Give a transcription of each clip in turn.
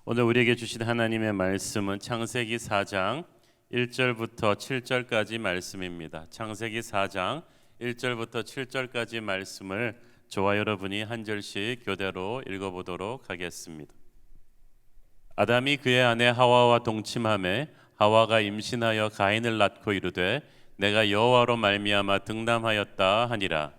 오늘 우리에게 주신 하나님의 말씀은 창세기 4장 1절부터 7절까지 말씀입니다. 창세기 4장 1절부터 7절까지 말씀을 저와 여러분이 한 절씩 교대로 읽어보도록 하겠습니다. 아담이 그의 아내 하와와 동침하매 하와가 임신하여 가인을 낳고 이르되 내가 여호와로 말미암아 등남하였다 하니라.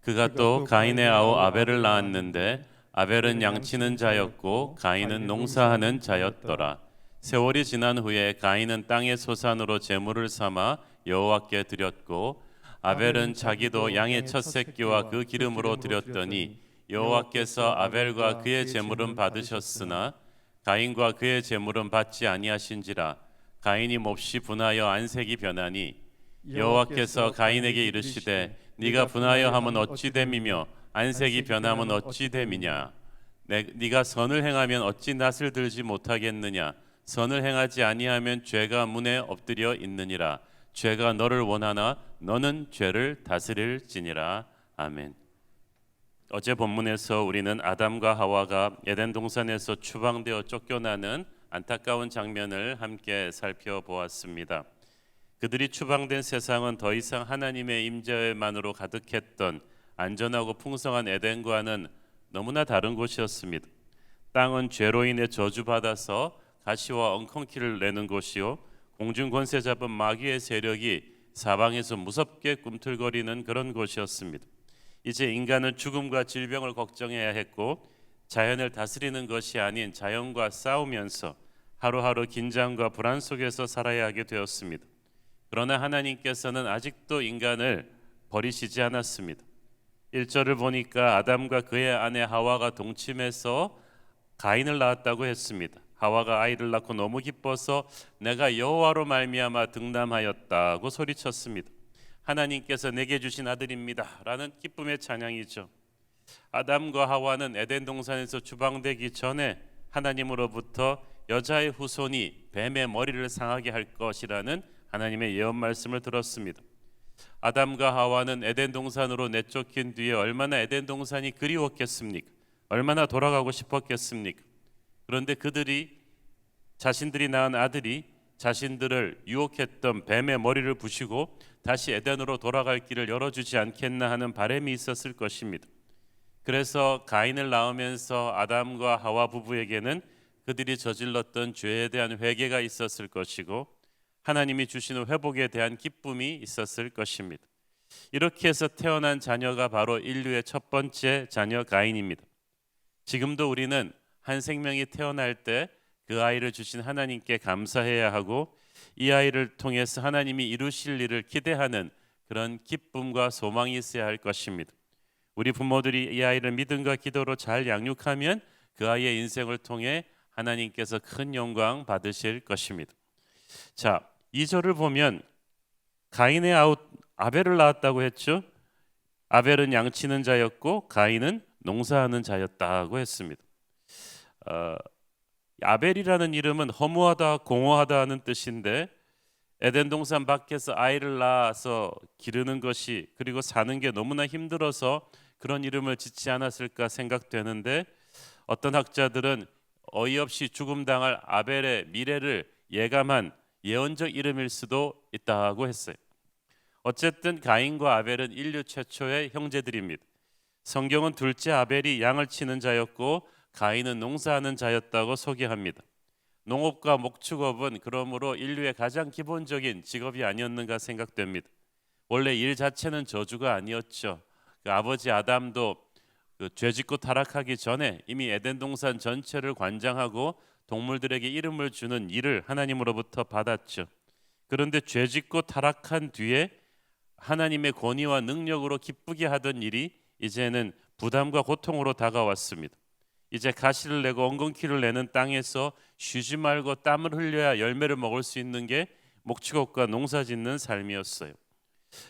그가 또 가인의 아우 아벨을 낳았는데 아벨은 양치는 자였고 가인은 농사하는 자였더라. 세월이 지난 후에 가인은 땅의 소산으로 제물을 삼아 여호와께 드렸고 아벨은 자기도 양의 첫 새끼와 그 기름으로 드렸더니 여호와께서 아벨과 그의 제물은 받으셨으나 가인과 그의 제물은 받지 아니하신지라. 가인이 몹시 분하여 안색이 변하니 여호와께서 가인에게 이르시되 네가 분하여 함은 어찌 됨이며 안색이 변함은 어찌 됨이냐. 네가 선을 행하면 어찌 낯을 들지 못하겠느냐. 선을 행하지 아니하면 죄가 문에 엎드려 있느니라. 죄가 너를 원하나 너는 죄를 다스릴지니라. 아멘. 어제 본문에서 우리는 아담과 하와가 에덴 동산에서 추방되어 쫓겨나는 안타까운 장면을 함께 살펴보았습니다. 그들이 추방된 세상은 더 이상 하나님의 임재만으로 가득했던 안전하고 풍성한 에덴과는 너무나 다른 곳이었습니다. 땅은 죄로 인해 저주받아서 가시와 엉겅퀴를 내는 곳이요, 공중 권세 잡은 마귀의 세력이 사방에서 무섭게 꿈틀거리는 그런 곳이었습니다. 이제 인간은 죽음과 질병을 걱정해야 했고 자연을 다스리는 것이 아닌 자연과 싸우면서 하루하루 긴장과 불안 속에서 살아야 하게 되었습니다. 그러나 하나님께서는 아직도 인간을 버리시지 않았습니다. 1절을 보니까 아담과 그의 아내 하와가 동침해서 가인을 낳았다고 했습니다. 하와가 아이를 낳고 너무 기뻐서 내가 여호와로 말미암아 등남하였다고 소리쳤습니다. 하나님께서 내게 주신 아들입니다 라는 기쁨의 찬양이죠. 아담과 하와는 에덴 동산에서 추방되기 전에 하나님으로부터 여자의 후손이 뱀의 머리를 상하게 할 것이라는 하나님의 예언 말씀을 들었습니다. 아담과 하와는 에덴 동산으로 내쫓긴 뒤에 얼마나 에덴 동산이 그리웠겠습니까? 얼마나 돌아가고 싶었겠습니까? 그런데 그들이 자신들이 낳은 아들이 자신들을 유혹했던 뱀의 머리를 부시고 다시 에덴으로 돌아갈 길을 열어주지 않겠나 하는 바람이 있었을 것입니다. 그래서 가인을 낳으면서 아담과 하와 부부에게는 그들이 저질렀던 죄에 대한 회개가 있었을 것이고 하나님이 주시는 회복에 대한 기쁨이 있었을 것입니다. 이렇게 해서 태어난 자녀가 바로 인류의 첫 번째 자녀 가인입니다. 지금도 우리는 한 생명이 태어날 때 그 아이를 주신 하나님께 감사해야 하고 이 아이를 통해서 하나님이 이루실 일을 기대하는 그런 기쁨과 소망이 있어야 할 것입니다. 우리 부모들이 이 아이를 믿음과 기도로 잘 양육하면 그 아이의 인생을 통해 하나님께서 큰 영광 받으실 것입니다. 자, 2절을 보면 가인의 아우 아벨을 낳았다고 했죠. 아벨은 양치는 자였고 가인은 농사하는 자였다고 했습니다. 아벨이라는 이름은 허무하다, 공허하다 하는 뜻인데 에덴 동산 밖에서 아이를 낳아서 기르는 것이 그리고 사는 게 너무나 힘들어서 그런 이름을 짓지 않았을까 생각되는데 어떤 학자들은 어이없이 죽음당할 아벨의 미래를 예감한 예언적 이름일 수도 있다고 했어요. 어쨌든 가인과 아벨은 인류 최초의 형제들입니다. 성경은 둘째 아벨이 양을 치는 자였고 가인은 농사하는 자였다고 소개합니다. 농업과 목축업은 그러므로 인류의 가장 기본적인 직업이 아니었는가 생각됩니다. 원래 일 자체는 저주가 아니었죠. 그 아버지 아담도 죄짓고 타락하기 전에 이미 에덴 동산 전체를 관장하고 동물들에게 이름을 주는 일을 하나님으로부터 받았죠. 그런데 죄짓고 타락한 뒤에 하나님의 권위와 능력으로 기쁘게 하던 일이 이제는 부담과 고통으로 다가왔습니다. 이제 가시를 내고 엉겅퀴를 내는 땅에서 쉬지 말고 땀을 흘려야 열매를 먹을 수 있는 게 목축업과 농사짓는 삶이었어요.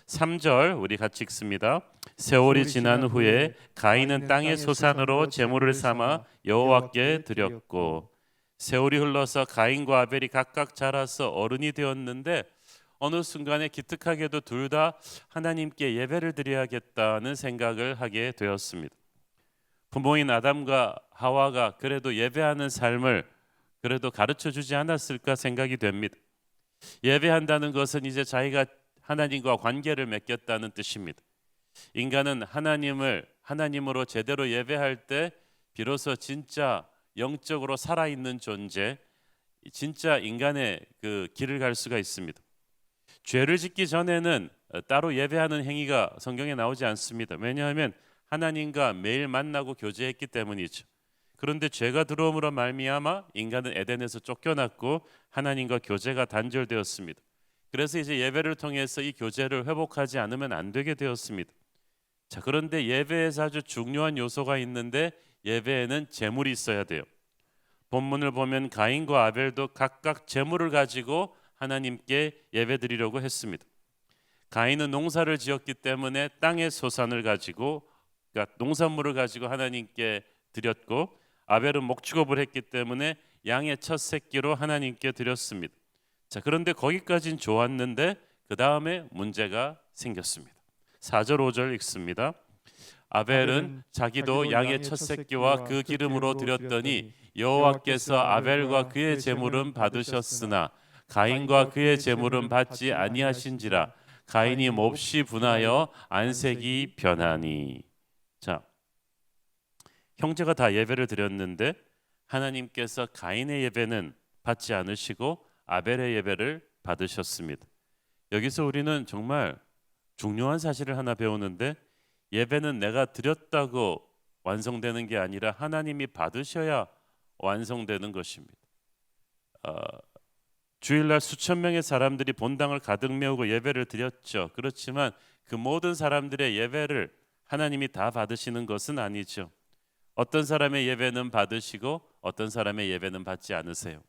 3절 우리 같이 읽습니다. 세월이 지난 후에 가인은 땅의 소산으로 제물을 삼아 여호와께 드렸고. 세월이 흘러서 가인과 아벨이 각각 자라서 어른이 되었는데 어느 순간에 기특하게도 둘 다 하나님께 예배를 드려야겠다는 생각을 하게 되었습니다. 부모인 아담과 하와가 그래도 예배하는 삶을 그래도 가르쳐 주지 않았을까 생각이 됩니다. 예배한다는 것은 이제 자기가 하나님과 관계를 맺겠다는 뜻입니다. 인간은 하나님으로 제대로 예배할 때 비로소 진짜 영적으로 살아있는 존재, 진짜 인간의 그 길을 갈 수가 있습니다. 죄를 짓기 전에는 따로 예배하는 행위가 성경에 나오지 않습니다. 왜냐하면 하나님과 매일 만나고 교제했기 때문이죠. 그런데 죄가 들어옴으로 말미암아 인간은 에덴에서 쫓겨났고 하나님과 교제가 단절되었습니다. 그래서 이제 예배를 통해서 이 교제를 회복하지 않으면 안 되게 되었습니다. 자, 그런데 예배에서 아주 중요한 요소가 있는데 예배에는 제물이 있어야 돼요. 본문을 보면 가인과 아벨도 각각 제물을 가지고 하나님께 예배드리려고 했습니다. 가인은 농사를 지었기 때문에 땅의 소산을 가지고, 그러니까 농산물을 가지고 하나님께 드렸고, 아벨은 목축업을 했기 때문에 양의 첫 새끼로 하나님께 드렸습니다. 자, 그런데 거기까지는 좋았는데 그 다음에 문제가 생겼습니다. 4절 5절 읽습니다. 아벨은 자기도 양의 첫 새끼와 그 기름으로 드렸더니 여호와께서 아벨과 그의 제물은 받으셨으나 가인과 그의 제물은 받지 아니하신지라. 가인이 몹시 분하여 안색이 변하니. 자, 형제가 다 예배를 드렸는데 하나님께서 가인의 예배는 받지 않으시고 아벨의 예배를 받으셨습니다. 여기서 우리는 정말 중요한 사실을 하나 배우는데, 예배는 내가 드렸다고 완성되는 게 아니라 하나님이 받으셔야 완성되는 것입니다. 주일날 수천 명의 사람들이 본당을 가득 메우고 예배를 드렸죠. 그렇지만 그 모든 사람들의 예배를 하나님이 다 받으시는 것은 아니죠. 어떤 사람의 예배는 받으시고 어떤 사람의 예배는 받지 않으세요.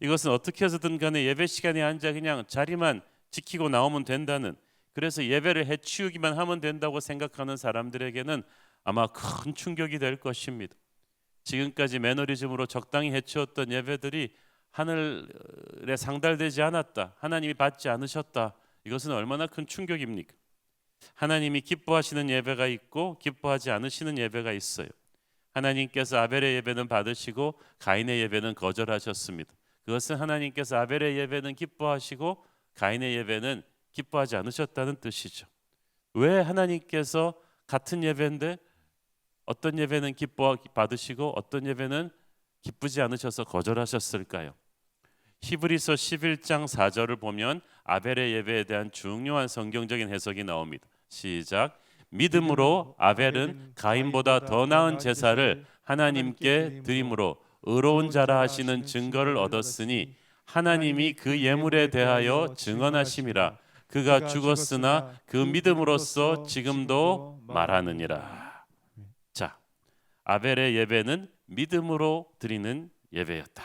이것은 어떻게 해서든 간에 예배 시간에 앉아 그냥 자리만 지키고 나오면 된다는, 그래서 예배를 해치우기만 하면 된다고 생각하는 사람들에게는 아마 큰 충격이 될 것입니다. 지금까지 매너리즘으로 적당히 해치웠던 예배들이 하늘에 상달되지 않았다, 하나님이 받지 않으셨다, 이것은 얼마나 큰 충격입니까? 하나님이 기뻐하시는 예배가 있고 기뻐하지 않으시는 예배가 있어요. 하나님께서 아벨의 예배는 받으시고 가인의 예배는 거절하셨습니다. 그것은 하나님께서 아벨의 예배는 기뻐하시고 가인의 예배는 기뻐하지 않으셨다는 뜻이죠. 왜 하나님께서 같은 예배인데 어떤 예배는 기뻐 받으시고 어떤 예배는 기쁘지 않으셔서 거절하셨을까요? 히브리서 11장 4절을 보면 아벨의 예배에 대한 중요한 성경적인 해석이 나옵니다. 시작. 믿음으로 아벨은 가인보다 더 나은 제사를 하나님께 드림으로 의로운 자라 하시는 증거를 얻었으니 하나님이 그 예물에 대하여 증언하심이라. 그가 죽었으나 그 믿음으로써 지금도 말하느니라. 자, 아벨의 예배는 믿음으로 드리는 예배였다.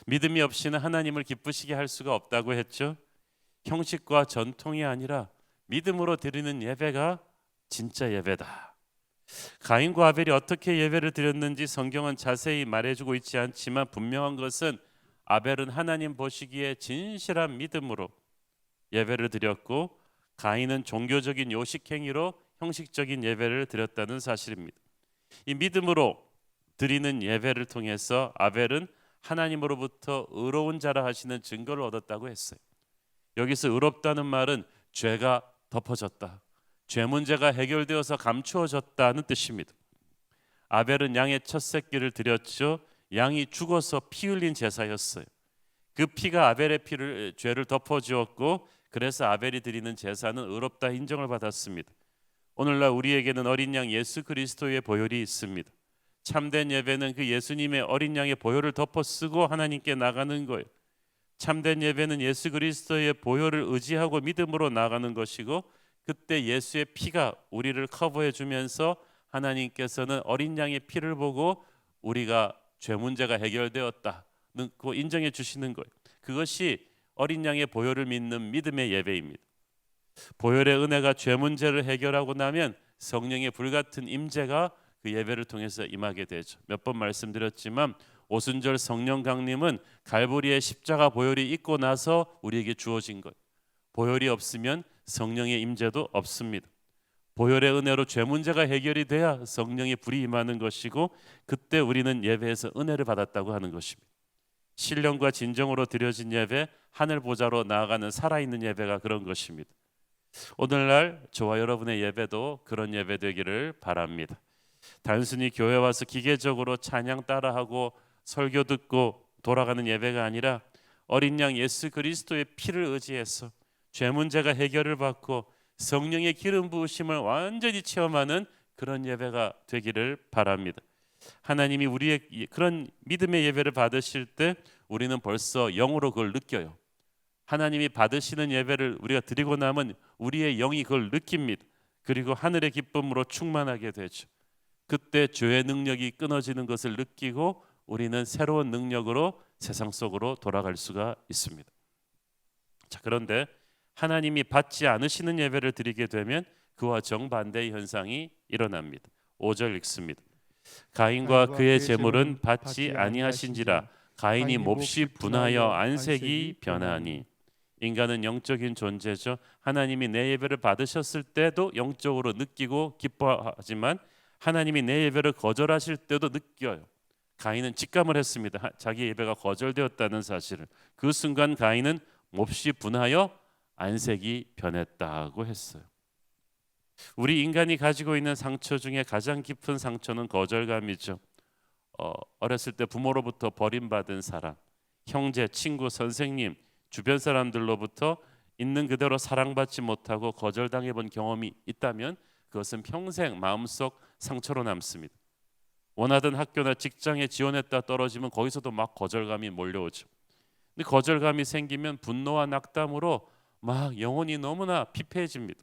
믿음이 없이는 하나님을 기쁘시게 할 수가 없다고 했죠. 형식과 전통이 아니라 믿음으로 드리는 예배가 진짜 예배다. 가인과 아벨이 어떻게 예배를 드렸는지 성경은 자세히 말해주고 있지 않지만 분명한 것은 아벨은 하나님 보시기에 진실한 믿음으로 예배를 드렸고 가인은 종교적인 요식행위로 형식적인 예배를 드렸다는 사실입니다. 이 믿음으로 드리는 예배를 통해서 아벨은 하나님으로부터 의로운 자라 하시는 증거를 얻었다고 했어요. 여기서 의롭다는 말은 죄가 덮어졌다, 죄 문제가 해결되어서 감추어졌다는 뜻입니다. 아벨은 양의 첫 새끼를 드렸죠. 양이 죽어서 피 흘린 제사였어요. 그 피가 아벨의 죄를 덮어주었고 그래서 아벨이 드리는 제사는 의롭다 인정을 받았습니다. 오늘날 우리에게는 어린 양 예수 그리스도의 보혈이 있습니다. 참된 예배는 그 예수님의 어린 양의 보혈을 덮어쓰고 하나님께 나가는 거예요. 참된 예배는 예수 그리스도의 보혈을 의지하고 믿음으로 나가는 것이고, 그때 예수의 피가 우리를 커버해 주면서 하나님께서는 어린 양의 피를 보고 우리가 죄 문제가 해결되었다는 거 인정해 주시는 거예요. 그것이 어린 양의 보혈을 믿는 믿음의 예배입니다. 보혈의 은혜가 죄 문제를 해결하고 나면 성령의 불같은 임재가 그 예배를 통해서 임하게 되죠. 몇 번 말씀드렸지만 오순절 성령 강림은 갈보리의 십자가 보혈이 있고 나서 우리에게 주어진 거예요. 보혈이 없으면 성령의 임재도 없습니다. 보혈의 은혜로 죄 문제가 해결이 돼야 성령의 불이 임하는 것이고, 그때 우리는 예배에서 은혜를 받았다고 하는 것입니다. 신령과 진정으로 드려진 예배, 하늘 보좌로 나아가는 살아있는 예배가 그런 것입니다. 오늘날 저와 여러분의 예배도 그런 예배 되기를 바랍니다. 단순히 교회 와서 기계적으로 찬양 따라하고 설교 듣고 돌아가는 예배가 아니라 어린 양 예수 그리스도의 피를 의지해서 죄 문제가 해결을 받고 성령의 기름 부으심을 완전히 체험하는 그런 예배가 되기를 바랍니다. 하나님이 우리의 그런 믿음의 예배를 받으실 때 우리는 벌써 영으로 그걸 느껴요. 하나님이 받으시는 예배를 우리가 드리고 나면 우리의 영이 그걸 느낍니다. 그리고 하늘의 기쁨으로 충만하게 되죠. 그때 죄의 능력이 끊어지는 것을 느끼고 우리는 새로운 능력으로 세상 속으로 돌아갈 수가 있습니다. 자, 그런데 하나님이 받지 않으시는 예배를 드리게 되면 그와 정반대의 현상이 일어납니다. 5절 읽습니다. 가인과 그의 제물은 받지 아니하신지라 가인이 몹시 분하여 안색이 변하니. 인간은 영적인 존재죠. 하나님이 내 예배를 받으셨을 때도 영적으로 느끼고 기뻐하지만 하나님이 내 예배를 거절하실 때도 느껴요. 가인은 직감을 했습니다. 자기 예배가 거절되었다는 사실을. 그 순간 가인은 몹시 분하여 안색이 변했다고 했어요. 우리 인간이 가지고 있는 상처 중에 가장 깊은 상처는 거절감이죠. 어렸을 때 부모로부터 버림받은 사람, 형제, 친구, 선생님, 주변 사람들로부터 있는 그대로 사랑받지 못하고 거절당해 본 경험이 있다면 그것은 평생 마음속 상처로 남습니다. 원하던 학교나 직장에 지원했다 떨어지면 거기서도 막 거절감이 몰려오죠. 근데 거절감이 생기면 분노와 낙담으로 막 영혼이 너무나 피폐해집니다.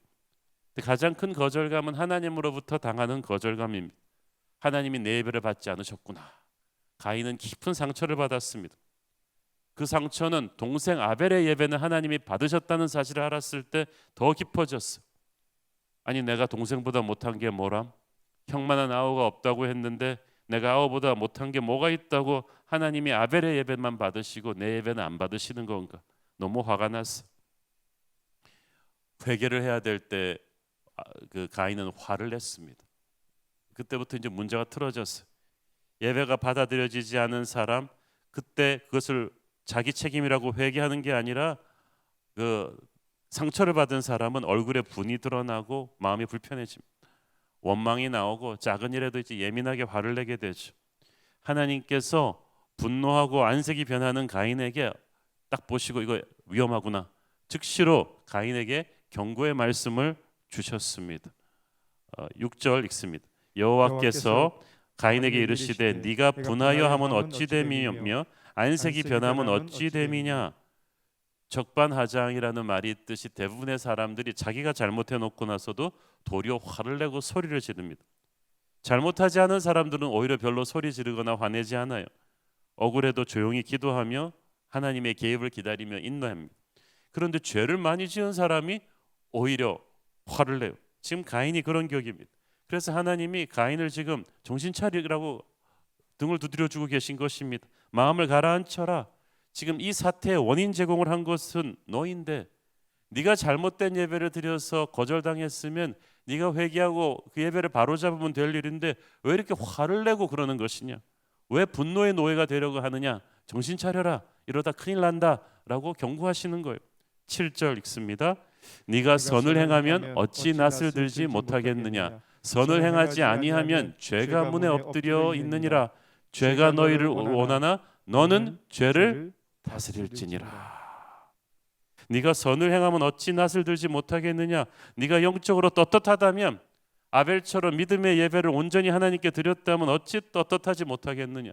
근데 가장 큰 거절감은 하나님으로부터 당하는 거절감입니다. 하나님이 내 예배를 받지 않으셨구나. 가인은 깊은 상처를 받았습니다. 그 상처는 동생 아벨의 예배는 하나님이 받으셨다는 사실을 알았을 때 더 깊어졌어. 아니, 내가 동생보다 못한 게 뭐람? 형만한 아우가 없다고 했는데 내가 아우보다 못한 게 뭐가 있다고 하나님이 아벨의 예배만 받으시고 내 예배는 안 받으시는 건가? 너무 화가 났어. 회개를 해야 될 때 그 가인은 화를 냈습니다. 그때부터 이제 문제가 틀어졌어요. 예배가 받아들여지지 않은 사람, 그때 그것을 자기 책임이라고 회개하는 게 아니라 그 상처를 받은 사람은 얼굴에 분이 드러나고 마음이 불편해집니다. 원망이 나오고 작은 일에도 이제 예민하게 화를 내게 되죠. 하나님께서 분노하고 안색이 변하는 가인에게 딱 보시고 이거 위험하구나. 즉시로 가인에게 경고의 말씀을 주셨습니다. 6절 읽습니다. 여호와께서 가인에게 이르시되 네가 분하여 하면 어찌 됨이며 안색이 변하면 어찌 됨이냐. 적반하장이라는 말이 있듯이 대부분의 사람들이 자기가 잘못해 놓고 나서도 도리어 화를 내고 소리를 지릅니다. 잘못하지 않은 사람들은 오히려 별로 소리 지르거나 화내지 않아요. 억울해도 조용히 기도하며 하나님의 개입을 기다리며 인내합니다. 그런데 죄를 많이 지은 사람이 오히려 화를 내요. 지금 가인이 그런 격입니다. 그래서 하나님이 가인을 지금 정신 차리라고 등을 두드려주고 계신 것입니다. 마음을 가라앉혀라. 지금 이 사태의 원인 제공을 한 것은 너인데 네가 잘못된 예배를 드려서 거절당했으면 네가 회개하고 그 예배를 바로잡으면 될 일인데 왜 이렇게 화를 내고 그러는 것이냐? 왜 분노의 노예가 되려고 하느냐? 정신 차려라. 이러다 큰일 난다라고 경고하시는 거예요. 7절 읽습니다. 네가 선을 행하면 어찌 낯을 들지 못하겠느냐? 선을 행하지 아니하면 죄가 문에 엎드려 있느니라. 죄가 너희를 원하나 너는 죄를 다스릴지니라. 네가 선을 행하면 어찌 낯을 들지 못하겠느냐? 네가 영적으로 떳떳하다면 아벨처럼 믿음의 예배를 온전히 하나님께 드렸다면 어찌 떳떳하지 못하겠느냐?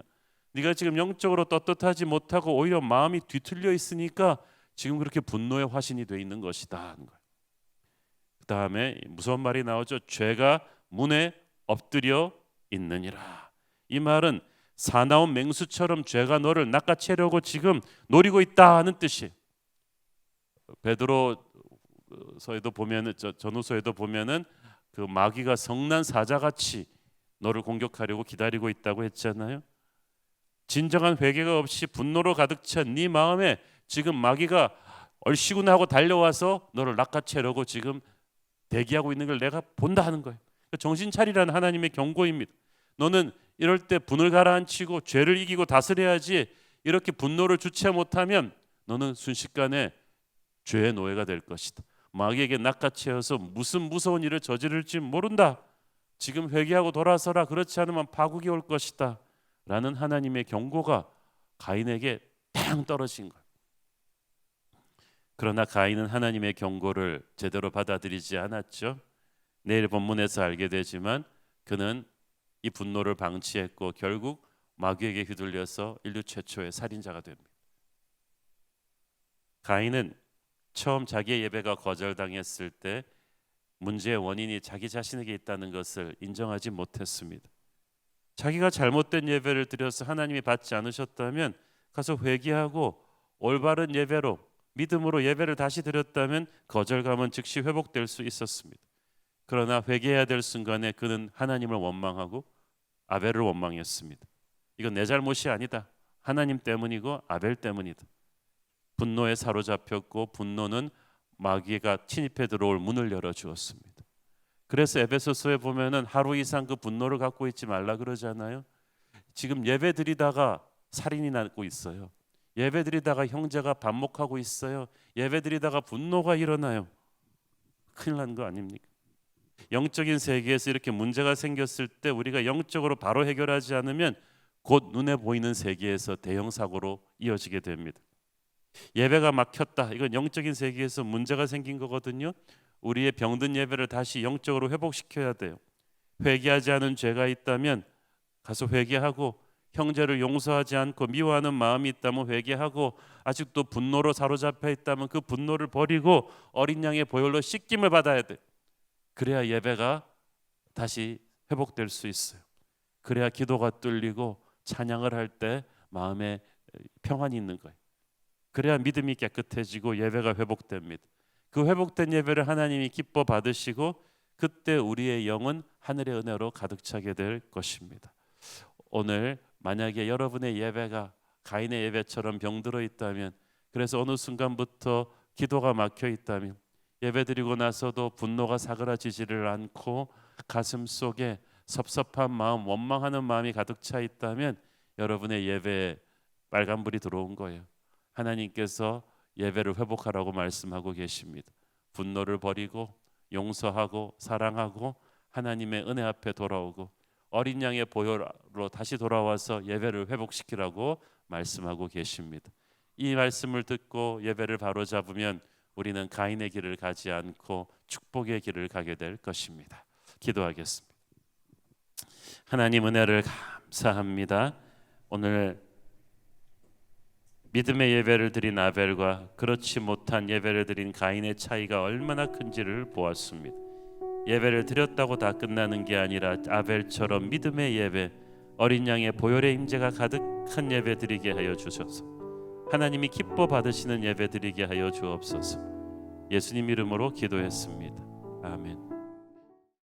네가 지금 영적으로 떳떳하지 못하고 오히려 마음이 뒤틀려 있으니까 지금 그렇게 분노의 화신이 돼 있는 것이다 하는 거예요. 그 다음에 무서운 말이 나오죠. 죄가 문에 엎드려 있느니라. 이 말은 사나운 맹수처럼 죄가 너를 낚아채려고 지금 노리고 있다 하는 뜻이에요. 베드로서에도 보면은 전후서에도 보면은 그 마귀가 성난 사자같이 너를 공격하려고 기다리고 있다고 했잖아요. 진정한 회개가 없이 분노로 가득 찬 네 마음에 지금 마귀가 얼씨구나 하고 달려와서 너를 낚아채려고 지금 대기하고 있는 걸 내가 본다 하는 거예요. 정신 차리라는 하나님의 경고입니다. 너는 이럴 때 분을 가라앉히고 죄를 이기고 다스려야지. 이렇게 분노를 주체 못하면 너는 순식간에 죄의 노예가 될 것이다. 마귀에게 낚아채어서 무슨 무서운 일을 저지를지 모른다. 지금 회개하고 돌아서라. 그렇지 않으면 파국이 올 것이다. 라는 하나님의 경고가 가인에게 탕 떨어진 거예요. 그러나 가인은 하나님의 경고를 제대로 받아들이지 않았죠. 내일 본문에서 알게 되지만 그는 이 분노를 방치했고 결국 마귀에게 휘둘려서 인류 최초의 살인자가 됩니다. 가인은 처음 자기의 예배가 거절당했을 때 문제의 원인이 자기 자신에게 있다는 것을 인정하지 못했습니다. 자기가 잘못된 예배를 드려서 하나님이 받지 않으셨다면 가서 회개하고 올바른 예배로 믿음으로 예배를 다시 드렸다면 거절감은 즉시 회복될 수 있었습니다. 그러나 회개해야 될 순간에 그는 하나님을 원망하고 아벨을 원망했습니다. 이건 내 잘못이 아니다. 하나님 때문이고 아벨 때문이다. 분노에 사로잡혔고 분노는 마귀가 침입해 들어올 문을 열어주었습니다. 그래서 에베소서에 보면은 하루 이상 그 분노를 갖고 있지 말라 그러잖아요. 지금 예배 드리다가 살인이 나고 있어요. 예배 드리다가 형제가 반목하고 있어요. 예배 드리다가 분노가 일어나요. 큰일 난 거 아닙니까? 영적인 세계에서 이렇게 문제가 생겼을 때 우리가 영적으로 바로 해결하지 않으면 곧 눈에 보이는 세계에서 대형 사고로 이어지게 됩니다. 예배가 막혔다. 이건 영적인 세계에서 문제가 생긴 거거든요. 우리의 병든 예배를 다시 영적으로 회복시켜야 돼요. 회개하지 않은 죄가 있다면 가서 회개하고 형제를 용서하지 않고 미워하는 마음이 있다면 회개하고 아직도 분노로 사로잡혀 있다면 그 분노를 버리고 어린 양의 보혈로 씻김을 받아야 돼. 그래야 예배가 다시 회복될 수 있어요. 그래야 기도가 뚫리고 찬양을 할 때 마음에 평안이 있는 거예요. 그래야 믿음이 깨끗해지고 예배가 회복됩니다. 그 회복된 예배를 하나님이 기뻐 받으시고 그때 우리의 영은 하늘의 은혜로 가득 차게 될 것입니다. 오늘 만약에 여러분의 예배가 가인의 예배처럼 병들어 있다면, 그래서 어느 순간부터 기도가 막혀 있다면, 예배드리고 나서도 분노가 사그라지지를 않고 가슴 속에 섭섭한 마음, 원망하는 마음이 가득 차 있다면 여러분의 예배에 빨간불이 들어온 거예요. 하나님께서 예배를 회복하라고 말씀하고 계십니다. 분노를 버리고 용서하고 사랑하고 하나님의 은혜 앞에 돌아오고 어린 양의 보혈로 다시 돌아와서 예배를 회복시키라고 말씀하고 계십니다. 이 말씀을 듣고 예배를 바로잡으면 우리는 가인의 길을 가지 않고 축복의 길을 가게 될 것입니다. 기도하겠습니다. 하나님 은혜를 감사합니다. 오늘 믿음의 예배를 드린 아벨과 그렇지 못한 예배를 드린 가인의 차이가 얼마나 큰지를 보았습니다. 예배를 드렸다고 다 끝나는 게 아니라 아벨처럼 믿음의 예배, 어린 양의 보혈의 임재가 가득한 예배 드리게 하여 주셔서 하나님이 기뻐 받으시는 예배 드리게 하여 주옵소서. 예수님 이름으로 기도했습니다. 아멘.